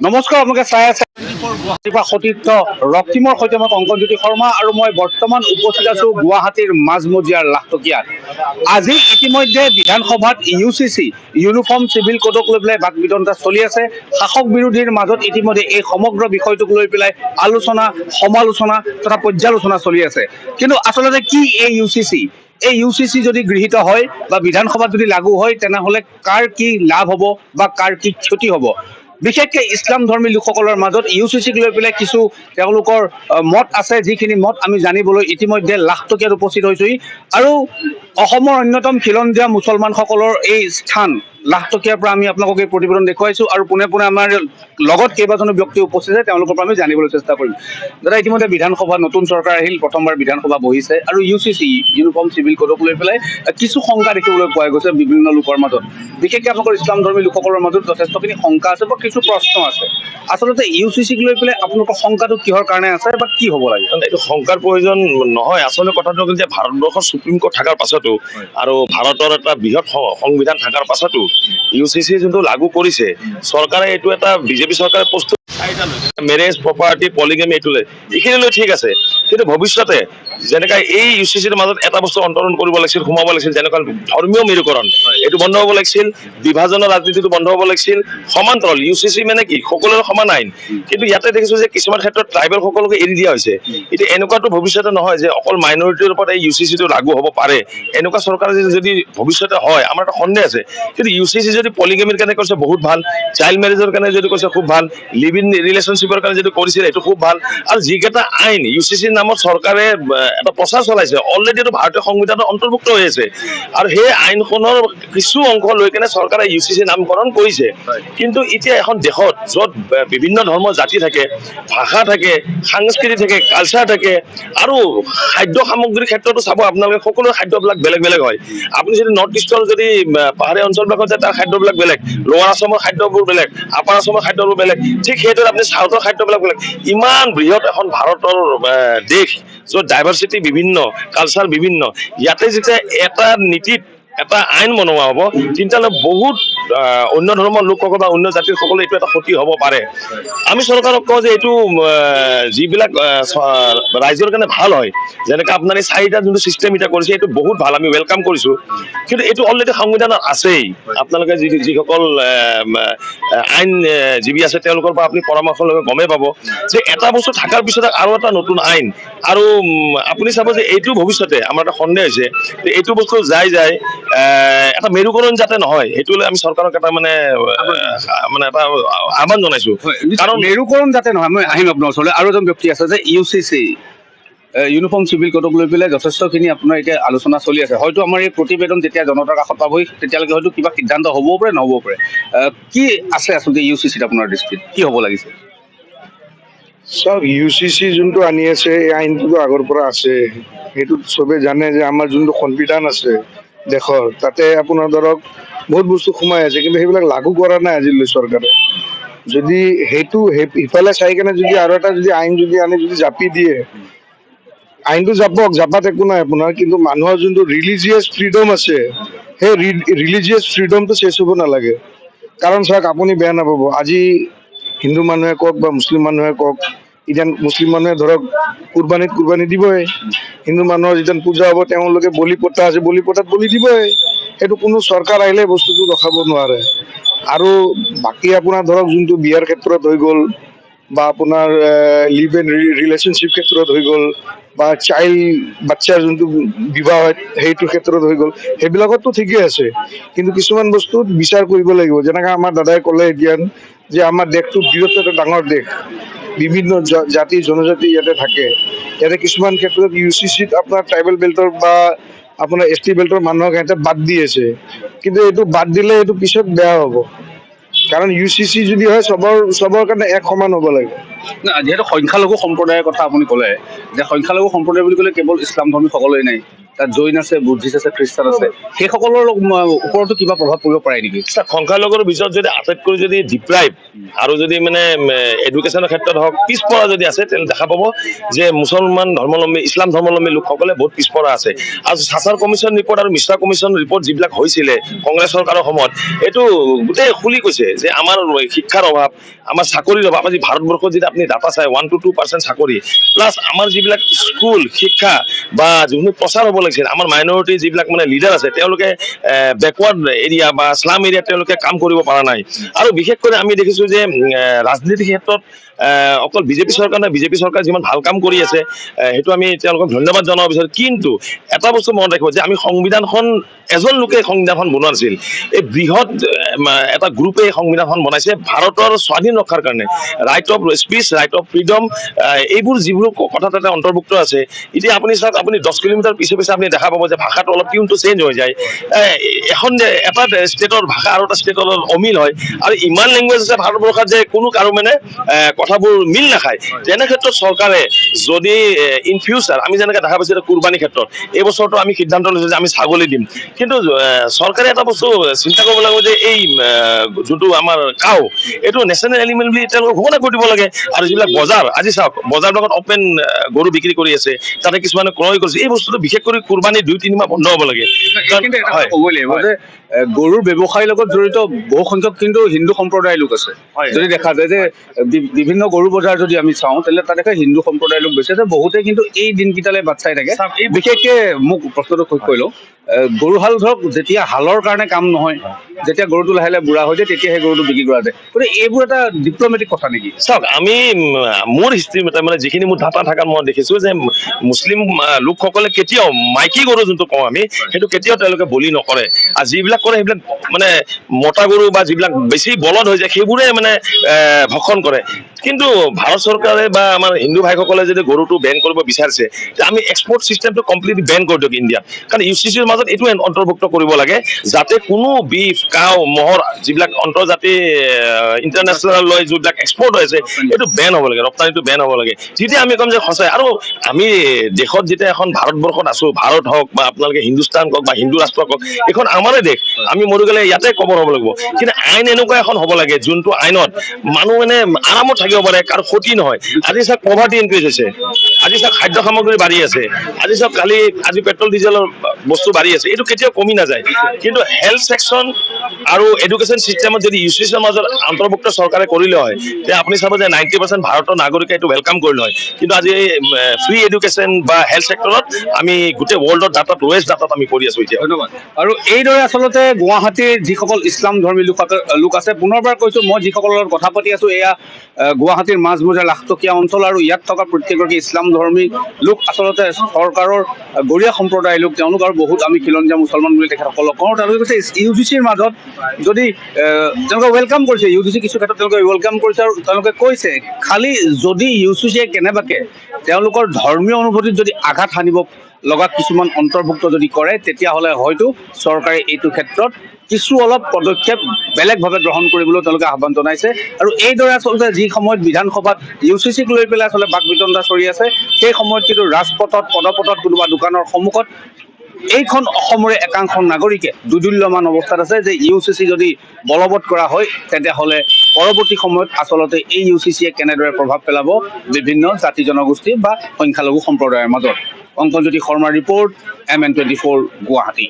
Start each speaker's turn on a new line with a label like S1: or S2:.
S1: নমস্কাৰ, আপোনালোকে চাই আছে গুৱাহাটীৰ পৰা সতীৰ্থ ৰক্তিমৰ সৈতে মই কংকনজ্যোতি শৰ্মা আৰু মই বৰ্তমান উপস্থিত আছো গুৱাহাটীৰ মাজমজিয়াৰ লাখটকীয়াত। আজি ইতিমধ্যে বিধানসভাত UCC ইউনিফৰ্ম চিভিল কোডক লৈ পেলাই বাক বিতণ্ডা চলি আছে। শাসক বিৰোধীৰ মাজত ইতিমধ্যে এই সমগ্ৰ বিষয়টোক লৈ পেলাই আলোচনা, সমালোচনা তথা পৰ্যালোচনা চলি আছে। কিন্তু আচলতে কি এই UCC? এই UCC যদি গৃহীত হয় বা বিধানসভাত যদি লাগু হয়, তেনেহ'লে কাৰ কি লাভ হ'ব বা কাৰ কি ক্ষতি হ'ব? বিশেষকৈ ইছলাম ধৰ্মী লোকসকলৰ মাজত UCCক লৈ পেলাই কিছু তেওঁলোকৰ মত আছে, যিখিনি মত আমি জানিবলৈ ইতিমধ্যে লাখটকীয়াত উপস্থিত হৈছোহি। আৰু অসমৰ অন্যতম খিলঞ্জীয়া মুছলমানসকলৰ এই স্থান লাখটকীয়াৰ পৰা আমি আপোনালোকক এই প্ৰতিবেদন দেখুৱাইছোঁ আৰু পোনে পোনে আমাৰ লগত কেইবাজনো ব্যক্তি উপস্থিত আছে, তেওঁলোকৰ পৰা আমি জানিবলৈ চেষ্টা কৰিম। দাদা, ইতিমধ্যে বিধানসভা নতুন চৰকাৰ আহিল, প্ৰথমবাৰ বিধানসভা বহিছে আৰু UCC ইউনিফৰ্ম চিভিল কোডক লৈ পেলাই কিছু শংকা দেখিবলৈ পোৱা গৈছে বিভিন্ন লোকৰ মাজত। বিশেষকৈ আপোনালোকৰ ইছলাম ধৰ্মী লোকসকলৰ মাজত যথেষ্টখিনি শংকা আছে বা কিছু প্ৰশ্ন আছে। আচলতে UCCক লৈ পেলাই আপোনালোকৰ শংকাটো কিহৰ কাৰণে আছে বা কি হ'ব লাগে?
S2: এইটো শংকাৰ প্ৰয়োজন নহয়। আচলতে কথাটো হ'ল যে ভাৰতবৰ্ষৰ সুপ্ৰিম কোৰ্ট থকাৰ পাছতো আৰু ভাৰতৰ এটা বৃহৎ সংবিধান থকাৰ পাছতো UCC যোনটো লাগু কৰিছে চৰকাৰে, এইটো এটা বিজেপি চৰকাৰে প্ৰস্তুত মেৰেজ, প্ৰপাৰ্টি, পলিগেমি এইখিনি লৈ ঠিক আছে, কিন্তু ভৱিষ্যতে যেনেকৈ এই UCCৰ মাজত এটা বস্তু অন্তৰণ কৰিব লাগিছিল, সোমাব লাগিছিল, যেনেকুৱা ধৰ্মীয় মেৰুকৰণ, এইটো বন্ধ হ'ব লাগিছিল, বিভাজনৰ ৰাজনীতিটো বন্ধ হ'ব লাগিছিল। সমান্তৰাল UCC মানে কি, সকলোৰে সমান আইন। কিন্তু ইয়াতে দেখিছো যে কিছুমান ক্ষেত্ৰত ট্ৰাইবেল সকলোকে এৰি দিয়া হৈছে। এতিয়া এনেকুৱাতো ভৱিষ্যতে নহয় যে অকল মাইনৰিটিৰ ওপৰত এই UCCটো লাগু হ'ব পাৰে। এনেকুৱা চৰকাৰ যদি ভৱিষ্যতে হয়, আমাৰ এটা সন্দেহ আছে। কিন্তু UCC যদি পলিগেমিৰ কাৰণে কৰিছে বহুত ভাল, চাইল্ড মেৰেজৰ কাৰণে যদি কৰিছে খুব ভাল, লিভ ইন ৰিলেশ্যনশ্বিপৰ কাৰণে যদি কৰিছিল এইটো খুব ভাল। আৰু যিকেইটা আইন UCCৰ নামত চৰকাৰে এটা প্ৰচাৰ চলাইছে, অলৰেডি এইটো ভাৰতীয় সংবিধানত অন্তৰ্ভুক্ত হৈ আছে। আৰু সেই আইনখনৰ কিছু অংশ লৈ কেনে চৰকাৰে UCC নামকৰণ কৰিছে। কিন্তু এতিয়া এখন দেশত য'ত বিভিন্ন ধৰ্মৰ জাতি থাকে, ভাষা থাকে, সাংস্কৃতি থাকে, কালচাৰ থাকে, আৰু খাদ্য সামগ্ৰীৰ ক্ষেত্ৰতো চাব আপোনালোকে, সকলো খাদ্যবিলাক বেলেগ বেলেগ হয়। আপুনি যদি নৰ্থ ইষ্টৰ যদি পাহাৰীয়া অঞ্চলবিলাকত যায়, তাৰ খাদ্যবিলাক বেলেগ, লোৱাৰ আছামৰ খাদ্যবোৰ বেলেগ, আপাৰ আছামৰ খাদ্যবোৰ বেলেগ, ঠিক সেইদৰে আপুনি চাউথৰ খাদ্যবিলাক বেলেগ। ইমান বৃহৎ এখন ভাৰতৰ দেশ, য'ত ডাইভাৰ্চিটি বিভিন্ন, কালচাৰ বিভিন্ন, ইয়াতে যেতিয়া এটা নীতিত এটা আইন বনোৱা হ'ব, তেতিয়াহ'লে বহুত অন্য ধৰ্মৰ লোকসকল বা অন্য জাতিৰ সকলো এইটো এটা ক্ষতি হ'ব পাৰে। আমি চৰকাৰক কওঁ যে এইটো যিবিলাক ৰাইজৰ কাৰণে ভাল হয়, যেনেকৈ আপোনাৰ এই চাৰিটা যোনটো ছিষ্টেম এতিয়া কৰিছে, এইটো বহুত ভাল, আমি ৱেলকাম কৰিছোঁ। কিন্তু এইটো অলৰেডি সংবিধানত আছেই। আপোনালোকে যিসকল আইনজীৱী আছে, তেওঁলোকৰ পৰা আপুনি পৰামৰ্শ লৈ গমেই পাব যে এটা বস্তু থকাৰ পিছত আৰু এটা নতুন আইন। আৰু আপুনি চাব যে এইটো ভৱিষ্যতে আমাৰ এটা সন্দেহ হৈছে যে এইটো বস্তু যায় এটা মেৰুকৰণ যাতে নহয়, সেইটোলৈ আমি চৰকাৰক এটা মানে এটা আহ্বান জনাইছো।
S1: কাৰণ মেৰুকৰণ যাতে নহয়, মই আহিম আপোনাৰ ওচৰলৈ। আৰু এজন ব্যক্তি আছে যে UCC ইউনিফৰ্ম চিভিল কোডক লৈ পেলাই যথেষ্টখিনি আপোনাৰ এতিয়া আলোচনা চলি আছে। হয়তো আমাৰ এই প্ৰতিবেদন যেতিয়া জনতাৰ কাষত পাবহি, তেতিয়ালৈকে হয়তো কিবা সিদ্ধান্ত হ'বও পাৰে, নহ'বও পাৰে। কি আছে আচলতে UCCত আপোনাৰ দৃষ্টিত কি হ'ব লাগিছে?
S3: চাওক, UCC যোনটো আনি আছে, এই আইনটোতো আগৰ পৰা আছে। সেইটোত চবে জানে যে আমাৰ যোনটো সংবিধান আছে দেশৰ, তাতে আপোনাৰ ধৰক বহুত বস্তু সোমাই আছে, কিন্তু সেইবিলাক লাগু কৰা নাই আজিলৈ চৰকাৰে। যদি সেইটো ইফালে চাই কেনে যদি আৰু এটা যদি আইন যদি আনি যদি জাপি দিয়ে, আইনটো জাপাত একো নাই আপোনাৰ, কিন্তু মানুহৰ যোনটো ৰিলিজিয়াছ ফ্ৰীডম আছে, সেই ৰিলিজিয়াছ ফ্ৰীডমটো চেচ হ'ব নালাগে। কাৰণ চাওক, আপুনি বেয়া নাপাব, আজি হিন্দু মানুহে কওক বা মুছলিম মানুহে কওক, এতিয়া মুছলিম মানুহে ধৰক কুৰবানী দিবই, হিন্দু মানুহৰ যেতিয়া পূজা হ'ব তেওঁলোকে বলি পতা আছে, বলি পতাত বলি দিবই। সেইটো কোনো চৰকাৰ আহিলে বস্তুটো ৰখাব নোৱাৰে। আৰু বাকী আপোনাৰ ধৰক যোনটো বিয়াৰ ক্ষেত্ৰত হৈ গ'ল, বা আপোনাৰ লিভ ইন ৰিলেশ্যনশ্বিপ ক্ষেত্ৰত হৈ গ'ল, বা বাচ্ছাৰ যোনটো বিবাহ হয় সেইটোৰ ক্ষেত্ৰত হৈ গ'ল, সেইবিলাকতো ঠিকেই আছে। কিন্তু কিছুমান বস্তুত বিচাৰ কৰিব লাগিব। যেনেকৈ আমাৰ দাদাই ক'লে এতিয়া যে আমাৰ দেশটো বৃহৎ এটা ডাঙৰ দেশ, বিভিন্ন জাতি জনজাতি ইয়াতে থাকে। ইয়াতে কিছুমান ক্ষেত্ৰত UCCত আপোনাৰ ট্ৰাইবেল বেল্টৰ বা আপোনাৰ ST বেল্টৰ মানুহক সিহঁতে বাদ দি আছে। কিন্তু এইটো বাদ দিলে এইটো পিছত বেয়া হ'ব। কাৰণ UCC যদি হয়, চবৰ কাৰণে এক সমান হ'ব লাগে।
S1: যিহেতু সংখ্যালঘু সম্প্ৰদায়ৰ কথা আপুনি ক'লে, যে সংখ্যালঘু সম্প্ৰদায় বুলি ক'লে কেৱল ইছলাম ধৰ্মীসকলেই নাই, তাত জৈন আছে, বুদ্ধিষ্ট আছে, খ্ৰীষ্টান আছে, সেইসকলৰ ওপৰতো কিবা প্ৰভাৱ পৰিব পাৰে নেকি?
S2: সংখ্যালঘুৰ ভিতৰত যদি আটাইতকৈ যদি ডিপ্ৰাইভ আৰু যদি মানে এডুকেশ্যনৰ ক্ষেত্ৰত হওক পিছপৰা যদি আছে, তেন্তে দেখা পাব যে মুছলমান ধৰ্মাৱলম্বী, ইছলাম ধৰ্মাৱলম্বী লোকসকলে বহুত পিছপৰা আছে। আৰু সাচাৰ কমিশ্যন ৰিপৰ্ট আৰু মিশ্ৰা কমিশ্যন ৰিপৰ্ট যিবিলাক হৈছিলে কংগ্ৰেছ চৰকাৰৰ সময়ত, এইটো গোটেই খুলি কৈছে যে আমাৰ শিক্ষাৰ অভাৱ, আমাৰ চাকৰিৰ অভাৱ। আজি ভাৰতবৰ্ষত যদি আপুনি ডাটা চাই 1 to 2% চাকৰি, প্লাছ আমাৰ যিবিলাক স্কুল শিক্ষা বা যোনটো প্ৰচাৰ হ'ব লাগিছিল, আমাৰ মাইনৰিটি যিবিলাক মানে লিডাৰ আছে তেওঁলোকে বেকৱাৰ্ড এৰিয়া বা স্লাম এৰিয়াত তেওঁলোকে কাম কৰিব পৰা নাই। আৰু বিশেষকৈ আমি দেখিছোঁ যে ৰাজনীতিৰ ক্ষেত্ৰত অকল বিজেপি চৰকাৰ নাই, বিজেপি চৰকাৰ যিমান ভাল কাম কৰি আছে সেইটো আমি তেওঁলোকক ধন্যবাদ জনাব বিচাৰোঁ। কিন্তু এটা বস্তু মনত ৰাখিব যে আমি সংবিধানখন এজন লোকে সংবিধানখন বনোৱা নাছিল, এই বৃহৎ এটা গ্ৰুপে এই সংবিধানখন বনাইছে ভাৰতৰ স্বাধীন ৰক্ষাৰ কাৰণে। Write off speech, write off freedom, এইবোৰ যিবোৰ কথা তাতে অন্তৰ্ভুক্ত আছে। এতিয়া আপুনি চাওক, আপুনি 10 কিলোমিটাৰ পিছে পিছে আপুনি দেখা পাব যে ভাষাটো অলপ টিউনটো চেঞ্জ হৈ যায়। এখন যে এটা ষ্টেটৰ ভাষা আৰু এটা ষ্টেটৰ অমিল হয়, আৰু ইমান লেংগুৱেজ আছে ভাৰতবৰ্ষত যে কোনো কাৰো মানে কথাবোৰ মিল নাখায়। তেনে ক্ষেত্ৰত চৰকাৰে যদি ইন ফিউচাৰ আমি যেনেকৈ দেখা পাইছোঁ কুৰবানী ক্ষেত্ৰত এই বছৰটো আমি সিদ্ধান্ত লৈছোঁ যে আমি ছাগলী দিম, কিন্তু চৰকাৰে এটা বস্তু চিন্তা কৰিব লাগিব যে এই যোনটো আমাৰ কাও, এইটো নেশ্যনেল এলিমেণ্ট বুলি তেওঁলোকে ঘোষণা কৰি দিব লাগে। আৰু যিবিলাক বজাৰ, আজি চাওক বজাৰবিলাকত অপেন গৰু বিক্ৰী কৰি আছে, তাতে কিছুমানে ক্ৰয় কৰিছে। এই বস্তুটো বিশেষ কৰি কুৰবানী 2-3 মাহ বন্ধ হ'ব লাগে।
S1: কিন্তু এটা কথা ক'বই লাগিব যে গৰুৰ ব্যৱসায়ৰ লগত জড়িত বহু সংখ্যক কিন্তু হিন্দু সম্প্ৰদায়ৰ লোক আছে। যদি দেখা যায় যে বিভিন্ন গৰু বজাৰ যদি আমি চাওঁ, তেন্তে তাত দেখা হিন্দু সম্প্ৰদায়ৰ লোক বেছি আছে। বহুতে কিন্তু এই দিনকেইটালৈ বাট চাই থাকে। বিশেষকে মোক প্ৰশ্নটো শেষ কৰি লওঁ, গৰুহাল ধৰক যেতিয়া হালৰ কাৰণে কাম নহয়, যেতিয়া গৰুটো লাহে লাহে বুঢ়া হৈ যায় তেতিয়া সেই গৰুটো বিক্ৰী কৰা যায়। গতিকে এইবোৰ এটা ডিপ্ল'মেটিক কথা নেকি?
S2: চাওক, আমি মোৰ হিষ্ট্ৰী মতে মানে যিখিনি মোৰ ডাটা থাকাত মই দেখিছোঁ যে মুছলিম লোকসকলে কেতিয়াও মাইকী গৰু যোনটো কওঁ আমি, সেইটো কেতিয়াও তেওঁলোকে বলি নকৰে। আৰু যিবিলাক কৰে সেইবিলাক মানে মতা গৰু বা যিবিলাক বেছি বলদ হৈ যায় সেইবোৰে মানে ভক্ষণ কৰে। কিন্তু ভাৰত চৰকাৰে বা আমাৰ হিন্দু ভাইসকলে যদি গৰুটো বেন কৰিব বিচাৰিছে, যে আমি এক্সপৰ্ট চিষ্টেমটো কমপ্লিটলি বেন কৰি দিয়ক ইণ্ডিয়াত। কাৰণ UCCৰ মাজত এইটো অন্তৰ্ভুক্ত কৰিব লাগে যাতে কোনো বিফ, কাও, মহৰ যিবিলাক আন্তৰ্জাতিক ইণ্টাৰনেশ্যনেল লৈ যিবিলাক এক্সপৰ্ট হৈ আছে এইটো বেন হ'ব লাগে, ৰপ্তানিটো বেন হ'ব লাগে। যেতিয়া আমি ক'ম যে সঁচাই, আৰু আমি দেশত যেতিয়া এখন ভাৰতবৰ্ষত আছোঁ, ভাৰত হওক বা আপোনালোকে হিন্দুস্তান কওক বা হিন্দু ৰাষ্ট্ৰ কওক, এইখন আমাৰে দেশ, আমি মৰি গ'লে ইয়াতে কবৰ হ'ব লাগিব। কিন্তু আইন এনেকুৱা এখন হ'ব লাগে যোনটো আইনত মানুহ মানে আৰামত থাকিব পাৰে, কাৰো ক্ষতি নহয়। আজি চাওক পভাৰ্টি ইনক্ৰিজ হৈছে, আজি চাওক খাদ্য সামগ্ৰী বাঢ়ি আছে, আজি চাওক আজি পেট্ৰল ডিজেলৰ বস্তু বাঢ়ি আছে, এইটো কেতিয়াও কমি নাযায়। কিন্তু হেল্থ ছেকশ্যন আৰু এডুকেশ্যন চিষ্টেমত যদি UCCৰ মাজত অন্তৰ্ভুক্ত চৰকাৰে কৰিলে হয়, তেতিয়া আপুনি চাব যে 90% ভাৰতৰ নাগৰিকে এইটো ৱেলকাম কৰিলে হয়। কিন্তু আজি ফ্ৰী এডুকেশ্যন বা হেল্থ ছেক্টৰত আমি গোটেই ৱৰ্ল্ডৰ ডাটাত ৱেষ্ট ডাটাত আমি কৰি আছোঁ এতিয়া।
S1: ধন্যবাদ। আৰু এইদৰে আচলতে গুৱাহাটীৰ যিসকল ইছলাম ধৰ্মী লোক আছে, পুনৰবাৰ কৈছোঁ, মই যিসকলৰ লগত কথা পাতি আছোঁ, এয়া গুৱাহাটীৰ মাজমজিয়াৰ লাখটকীয়া অঞ্চল, আৰু ইয়াত থকা প্ৰত্যেকগৰাকী ইছলাম ধৰ্মী লোক আচলতে চৰকাৰৰ গৰীয়া সম্প্ৰদায়ৰ লোক তেওঁলোক, আৰু বহুত আমি খিলঞ্জীয়া মুছলমান বুলি তেখেতসকলক কওঁ। তেওঁলোকে কৈছে UGCৰ মাজত যদি তেওঁলোকে ৱেলকাম কৰিছে, UGC কিছু ক্ষেত্ৰত তেওঁলোকে ৱেলকাম কৰিছে, আৰু তেওঁলোকে কৈছে খালি যদি UCCয়ে কেনেবাকৈ তেওঁলোকৰ ধৰ্মীয় অনুভূতিত যদি আঘাত সানিব লগা কিছুমান অন্তৰ্ভুক্ত যদি কৰে, তেতিয়াহ'লে হয়তো চৰকাৰে এইটো ক্ষেত্ৰত কিছু অলপ পদক্ষেপ বেলেগভাৱে গ্ৰহণ কৰিবলৈ তেওঁলোকে আহ্বান জনাইছে। আৰু এইদৰে আচলতে যি সময়ত বিধানসভাত UCCক লৈ পেলাই আচলতে বাক বিতণ্ডা চলি আছে, সেই সময়ত কিন্তু ৰাজপথত, পদপথত, কোনোবা দোকানৰ সন্মুখত এইখন অসমৰে একাংশ নাগৰিকে দুদুল্যমান অৱস্থাত আছে যে UCC যদি বলবৎ কৰা হয়, তেতিয়াহ'লে পৰৱৰ্তী সময়ত আচলতে এই UCCয়ে কেনেদৰে প্ৰভাৱ পেলাব বিভিন্ন জাতি জনগোষ্ঠী বা সংখ্যালঘু সম্প্ৰদায়ৰ মাজত। অংকনজ্যোতি শৰ্মাৰ ৰিপৰ্ট, MN24 গুৱাহাটী।